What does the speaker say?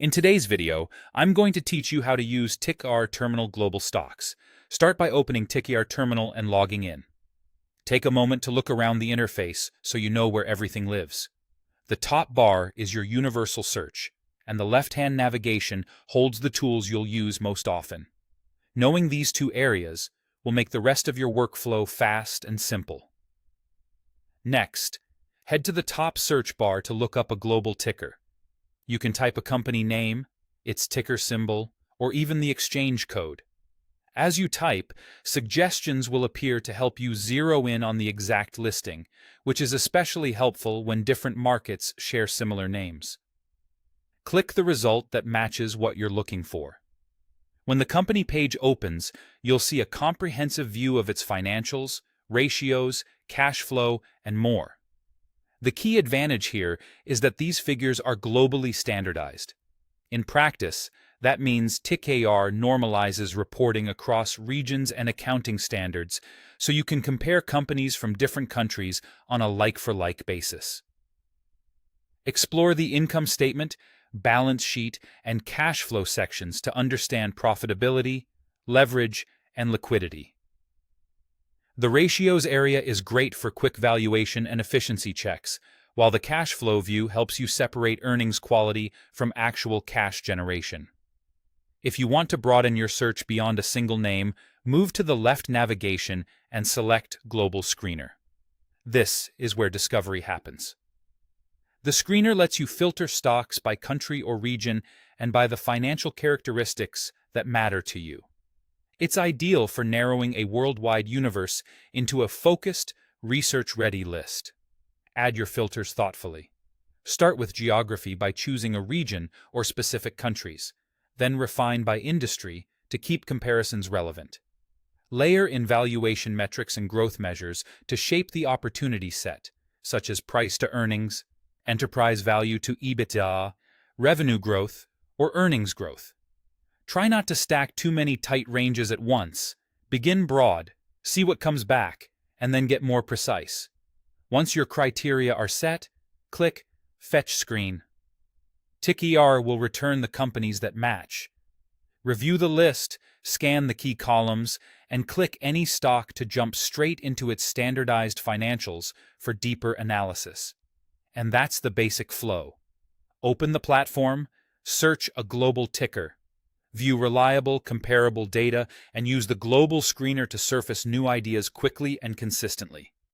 In today's video, I'm going to teach you how to use TIKR Terminal Global Stocks. Start by opening TIKR Terminal and logging in. Take a moment to look around the interface so you know where everything lives. The top bar is your universal search, and the left-hand navigation holds the tools you'll use most often. Knowing these two areas will make the rest of your workflow fast and simple. Next, head to the top search bar to look up a global ticker. You can type a company name, its ticker symbol, or even the exchange code. As you type, suggestions will appear to help you zero in on the exact listing, which is especially helpful when different markets share similar names. Click the result that matches what you're looking for. When the company page opens, you'll see a comprehensive view of its financials, ratios, cash flow, and more. The key advantage here is that these figures are globally standardized. In practice, that means TIKR normalizes reporting across regions and accounting standards, so you can compare companies from different countries on a like-for-like basis. Explore the income statement, balance sheet, and cash flow sections to understand profitability, leverage, and liquidity. The ratios area is great for quick valuation and efficiency checks, while the cash flow view helps you separate earnings quality from actual cash generation. If you want to broaden your search beyond a single name, move to the left navigation and select Global Screener. This is where discovery happens. The screener lets you filter stocks by country or region and by the financial characteristics that matter to you. It's ideal for narrowing a worldwide universe into a focused, research-ready list. Add your filters thoughtfully. Start with geography by choosing a region or specific countries, then refine by industry to keep comparisons relevant. Layer in valuation metrics and growth measures to shape the opportunity set, such as price to earnings, enterprise value to EBITDA, revenue growth, or earnings growth. Try not to stack too many tight ranges at once. Begin broad, see what comes back, and then get more precise. Once your criteria are set, click Fetch Screen. TIKR will return the companies that match. Review the list, scan the key columns, and click any stock to jump straight into its standardized financials for deeper analysis. And that's the basic flow. Open the platform, search a global ticker, view reliable, comparable data, and use the global screener to surface new ideas quickly and consistently.